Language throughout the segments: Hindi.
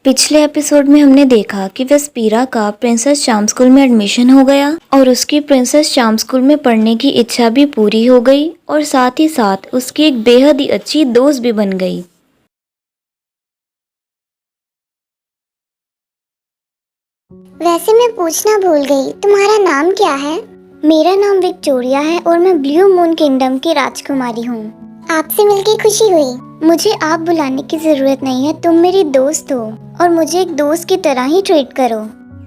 पिछले एपिसोड में हमने देखा कि वेस्पीरा का प्रिंसेस चार्म स्कूल में एडमिशन हो गया और उसकी प्रिंसेस चार्म स्कूल में पढ़ने की इच्छा भी पूरी हो गई और साथ ही साथ उसकी एक बेहद ही अच्छी दोस्त भी बन गई। वैसे मैं पूछना भूल गई, तुम्हारा नाम क्या है? मेरा नाम विक्टोरिया है और मैं ब्लू मून किंगडम की राजकुमारी हूँ। आपसे मिलके खुशी हुई। मुझे आप बुलाने की जरूरत नहीं है, तुम मेरी दोस्त हो और मुझे एक दोस्त की तरह ही ट्रीट करो।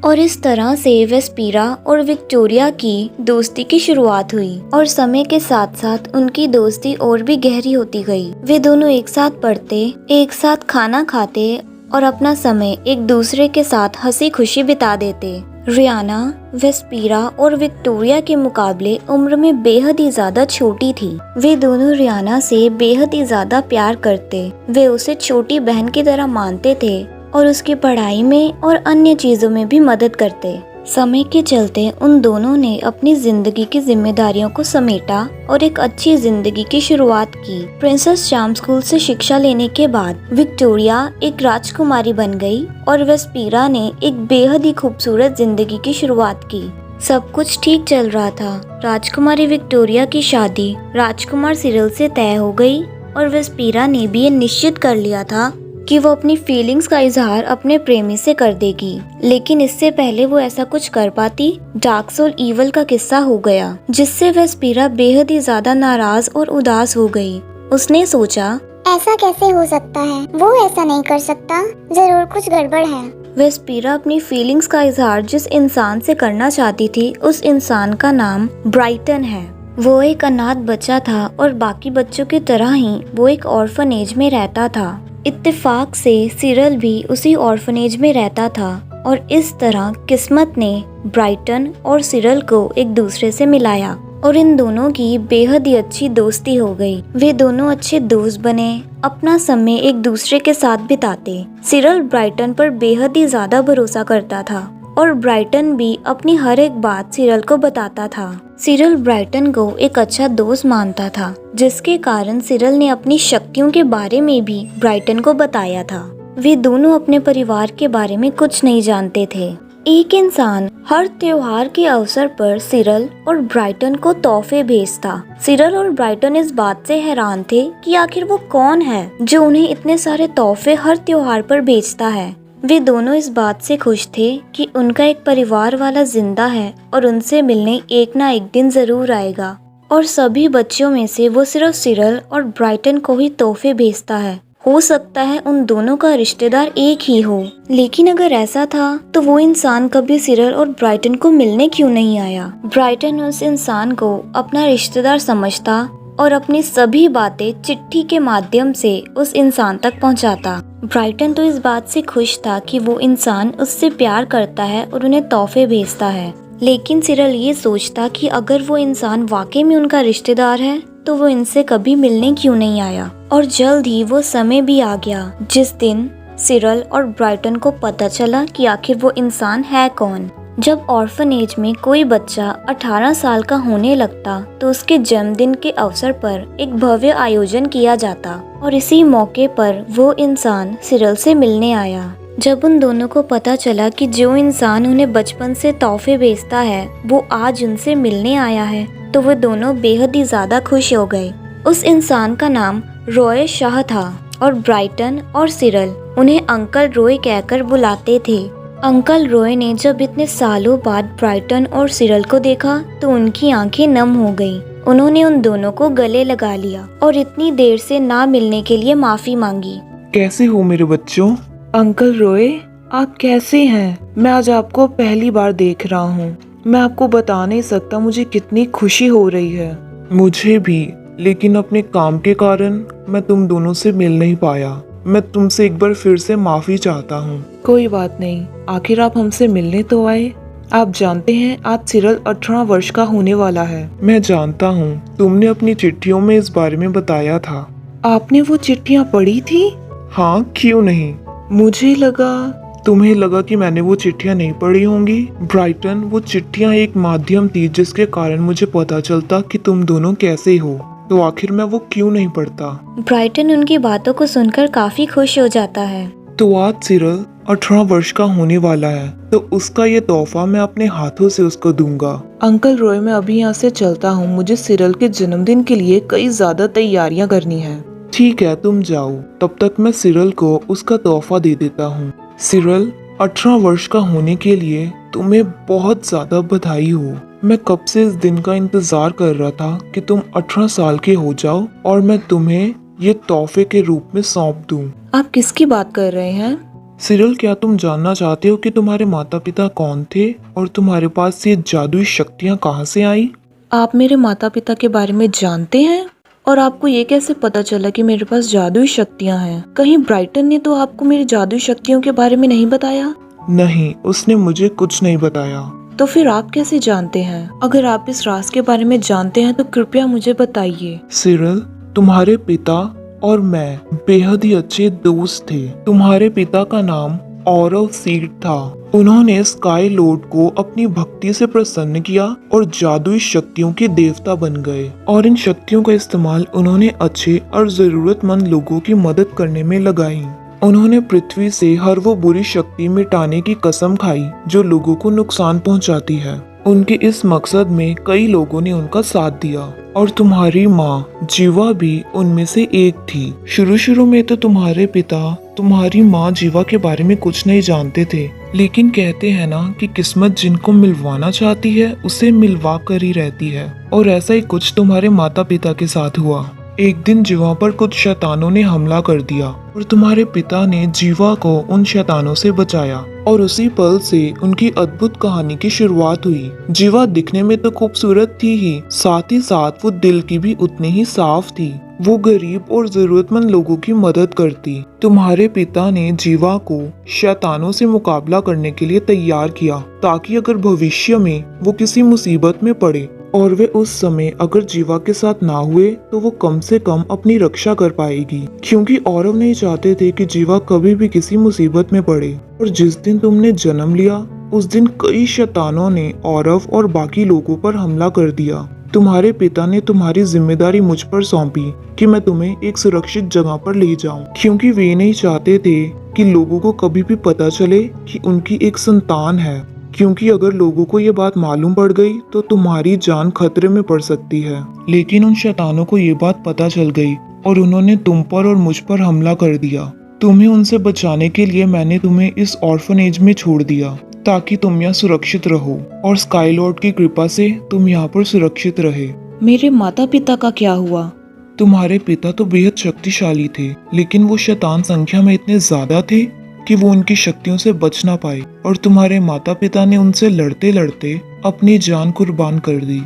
और इस तरह से वेस्पीरा और विक्टोरिया की दोस्ती की शुरुआत हुई और समय के साथ साथ उनकी दोस्ती और भी गहरी होती गई। वे दोनों एक साथ पढ़ते, एक साथ खाना खाते और अपना समय एक दूसरे के साथ हंसी खुशी बिता देते। रियाना वेस्पीरा और विक्टोरिया के मुकाबले उम्र में बेहद ही ज्यादा छोटी थी। वे दोनों रियाना से बेहद ही ज्यादा प्यार करते। वे उसे छोटी बहन की तरह मानते थे और उसकी पढ़ाई में और अन्य चीजों में भी मदद करते। समय के चलते उन दोनों ने अपनी जिंदगी की जिम्मेदारियों को समेटा और एक अच्छी जिंदगी की शुरुआत की। प्रिंसेस चार्म स्कूल से शिक्षा लेने के बाद विक्टोरिया एक राजकुमारी बन गई और वेस्पीरा ने एक बेहद ही खूबसूरत जिंदगी की शुरुआत की। सब कुछ ठीक चल रहा था। राजकुमारी विक्टोरिया की शादी राजकुमार सिरिल से तय हो गई और वेस्पीरा ने भी ये निश्चित कर लिया था कि वो अपनी फीलिंग्स का इजहार अपने प्रेमी से कर देगी। लेकिन इससे पहले वो ऐसा कुछ कर पाती, डार्क सोल ईवल का किस्सा हो गया, जिससे वेस्पीरा बेहद ही ज्यादा नाराज और उदास हो गई। उसने सोचा, ऐसा कैसे हो सकता है? वो ऐसा नहीं कर सकता, जरूर कुछ गड़बड़ है। वेस्पीरा अपनी फीलिंग्स का इजहार जिस इंसान से करना चाहती थी, उस इंसान का नाम ब्राइटन है। वो एक अनाथ बच्चा था और बाकी बच्चों की तरह ही वो एक ऑर्फनेज में रहता था। इत्तेफाक से सिरिल भी उसी ऑर्फनेज में रहता था और इस तरह किस्मत ने ब्राइटन और सिरिल को एक दूसरे से मिलाया और इन दोनों की बेहद ही अच्छी दोस्ती हो गई। वे दोनों अच्छे दोस्त बने, अपना समय एक दूसरे के साथ बिताते। सिरिल ब्राइटन पर बेहद ही ज्यादा भरोसा करता था और ब्राइटन भी अपनी हर एक बात सिरिल को बताता था। सिरिल ब्राइटन को एक अच्छा दोस्त मानता था, जिसके कारण सिरिल ने अपनी शक्तियों के बारे में भी ब्राइटन को बताया था। वे दोनों अपने परिवार के बारे में कुछ नहीं जानते थे। एक इंसान हर त्योहार के अवसर पर सिरिल और ब्राइटन को तोहफे भेजता। सिरिल और ब्राइटन इस बात से हैरान थे कि आखिर वो कौन है जो उन्हें इतने सारे तोहफे हर त्योहार पर भेजता है। वे दोनों इस बात से खुश थे कि उनका एक परिवार वाला जिंदा है और उनसे मिलने एक ना एक दिन जरूर आएगा। और सभी बच्चों में से वो सिर्फ सिरिल और ब्राइटन को ही तोहफे भेजता है। हो सकता है उन दोनों का रिश्तेदार एक ही हो, लेकिन अगर ऐसा था तो वो इंसान कभी सिरिल और ब्राइटन को मिलने क्यों नहीं आया? ब्राइटन उस इंसान को अपना रिश्तेदार समझता और अपनी सभी बातें चिट्ठी के माध्यम से उस इंसान तक पहुंचाता। ब्राइटन तो इस बात से खुश था कि वो इंसान उससे प्यार करता है और उन्हें तोहफे भेजता है, लेकिन सिरिल ये सोचता कि अगर वो इंसान वाकई में उनका रिश्तेदार है तो वो इनसे कभी मिलने क्यों नहीं आया। और जल्द ही वो समय भी आ गया जिस दिन सिरिल और ब्राइटन को पता चला कि आखिर वो इंसान है कौन। जब ऑर्फनेज में कोई बच्चा 18 साल का होने लगता तो उसके जन्मदिन के अवसर पर एक भव्य आयोजन किया जाता और इसी मौके पर वो इंसान सिरिल से मिलने आया। जब उन दोनों को पता चला कि जो इंसान उन्हें बचपन से तोहफे भेजता है वो आज उनसे मिलने आया है, तो वो दोनों बेहद ही ज्यादा खुश हो गए। उस इंसान का नाम रॉय शाह था और ब्राइटन और सिरिल उन्हें अंकल रॉय कहकर बुलाते थे। अंकल रॉय ने जब इतने सालों बाद ब्राइटन और सिरिल को देखा तो उनकी आंखें नम हो गईं। उन्होंने उन दोनों को गले लगा लिया और इतनी देर से ना मिलने के लिए माफी मांगी। कैसे हो मेरे बच्चों? अंकल रॉय, आप कैसे हैं? मैं आज आपको पहली बार देख रहा हूँ। मैं आपको बता नहीं सकता मुझे कितनी खुशी हो रही है। मुझे भी, लेकिन अपने काम के कारण मैं तुम दोनों से मिल नहीं पाया। मैं तुमसे एक बार फिर से माफी चाहता हूँ। कोई बात नहीं, आखिर आप हमसे मिलने तो आए। आप जानते हैं आज सिरिल 18 वर्ष का होने वाला है। मैं जानता हूँ, तुमने अपनी चिट्ठियों में इस बारे में बताया था। आपने वो चिट्ठियाँ पढ़ी थी? हाँ, क्यों नहीं। मुझे लगा तुम्हें लगा कि मैंने वो चिट्ठियाँ नहीं पढ़ी होंगी। ब्राइटन, वो चिट्ठियाँ एक माध्यम थी जिसके कारण मुझे पता चलता कि तुम दोनों कैसे हो। तो आखिर मैं वो क्यों नहीं पढ़ता? ब्राइटन उनकी बातों को सुनकर काफी खुश हो जाता है। तो आज सिरल 18 वर्ष का होने वाला है, तो उसका ये तोहफा मैं अपने हाथों से उसको दूंगा। अंकल रॉय, मैं अभी यहाँ से चलता हूँ, मुझे सिरल के जन्मदिन के लिए कई ज्यादा तैयारियां करनी है। ठीक है, तुम जाओ, तब तक मैं सिरल को उसका तोहफा दे देता हूँ। सिरल, 18 वर्ष का होने के लिए तुम्हें बहुत ज्यादा बधाई हो। मैं कब से इस दिन का इंतजार कर रहा था कि तुम 18 साल के हो जाओ और मैं तुम्हें ये तोहफे के रूप में सौंप दूं। आप किसकी बात कर रहे हैं? सिरल, क्या तुम जानना चाहते हो कि तुम्हारे माता पिता कौन थे और तुम्हारे पास ये जादुई शक्तियाँ कहाँ से आई? आप मेरे माता पिता के बारे में जानते हैं? और आपको ये कैसे पता चला कि मेरे पास जादुई शक्तियाँ हैं? कहीं ब्राइटन ने तो आपको मेरी जादुई शक्तियों के बारे में नहीं बताया? नहीं, उसने मुझे कुछ नहीं बताया। तो फिर आप कैसे जानते हैं? अगर आप इस राज के बारे में जानते हैं तो कृपया मुझे बताइए। सिरल, तुम्हारे पिता और मैं बेहद ही अच्छे दोस्त थे। तुम्हारे पिता का नाम ऑरव सीड था। उन्होंने स्काई लॉर्ड को अपनी भक्ति से प्रसन्न किया और जादुई शक्तियों के देवता बन गए, और इन शक्तियों का इस्तेमाल उन्होंने अच्छे और जरूरतमंद लोगों की मदद करने में लगाई। उन्होंने पृथ्वी से हर वो बुरी शक्ति मिटाने की कसम खाई जो लोगों को नुकसान पहुंचाती है। उनके इस मकसद में कई लोगों ने उनका साथ दिया, और तुम्हारी माँ जीवा भी उनमें से एक थी। शुरू में तो तुम्हारे पिता तुम्हारी माँ जीवा के बारे में कुछ नहीं जानते थे, लेकिन कहते हैं ना कि किस्मत जिनको मिलवाना चाहती है उसे मिलवा कर ही रहती है, और ऐसा ही कुछ तुम्हारे माता पिता के साथ हुआ। एक दिन जीवा पर कुछ शैतानों ने हमला कर दिया और तुम्हारे पिता ने जीवा को उन शैतानों से बचाया, और उसी पल से उनकी अद्भुत कहानी की शुरुआत हुई। जीवा दिखने में तो खूबसूरत थी ही, साथ ही साथ वो दिल की भी उतनी ही साफ थी। वो गरीब और जरूरतमंद लोगों की मदद करती। तुम्हारे पिता ने जीवा को शैतानों से मुकाबला करने के लिए तैयार किया, ताकि अगर भविष्य में वो किसी मुसीबत में पड़े और वे उस समय अगर जीवा के साथ ना हुए तो वो कम से कम अपनी रक्षा कर पाएगी, क्योंकि औरव नहीं चाहते थे कि जीवा कभी भी किसी मुसीबत में पड़े। और जिस दिन तुमने जन्म लिया उस दिन कई शैतानों ने औरव और बाकी लोगों पर हमला कर दिया। तुम्हारे पिता ने तुम्हारी जिम्मेदारी मुझ पर सौंपी कि मैं तुम्हें एक सुरक्षित जगह पर ले जाऊं, क्योंकि वे नहीं चाहते थे कि लोगों को कभी भी पता चले कि उनकी एक संतान है, क्योंकि अगर लोगों को ये बात मालूम पड़ गई तो तुम्हारी जान खतरे में पड़ सकती है। लेकिन उन शैतानों को ये बात पता चल गई और उन्होंने तुम पर और मुझ पर हमला कर दिया। तुम्हें उनसे बचाने के लिए मैंने तुम्हें इस ऑर्फनेज में छोड़ दिया, ताकि तुम यहाँ सुरक्षित रहो, और स्काई लॉर्ड की कृपा से तुम यहाँ पर सुरक्षित रहे। मेरे माता पिता का क्या हुआ? तुम्हारे पिता तो बेहद शक्तिशाली थे, लेकिन वो शैतान संख्या में इतने ज्यादा थे कि वो उनकी शक्तियों से बच ना पाए, और तुम्हारे माता पिता ने उनसे लड़ते लड़ते अपनी जान कुर्बान कर दी।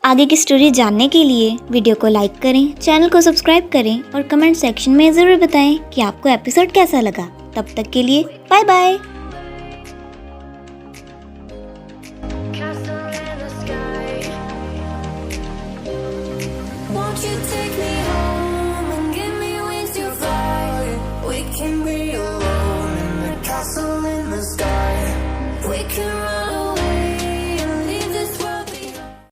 आगे की स्टोरी जानने के लिए वीडियो को लाइक करें, चैनल को सब्सक्राइब करें और कमेंट सेक्शन में ज़रूर बताएं कि आपको एपिसोड कैसा लगा। तब तक के लिए bye bye. Won't you take me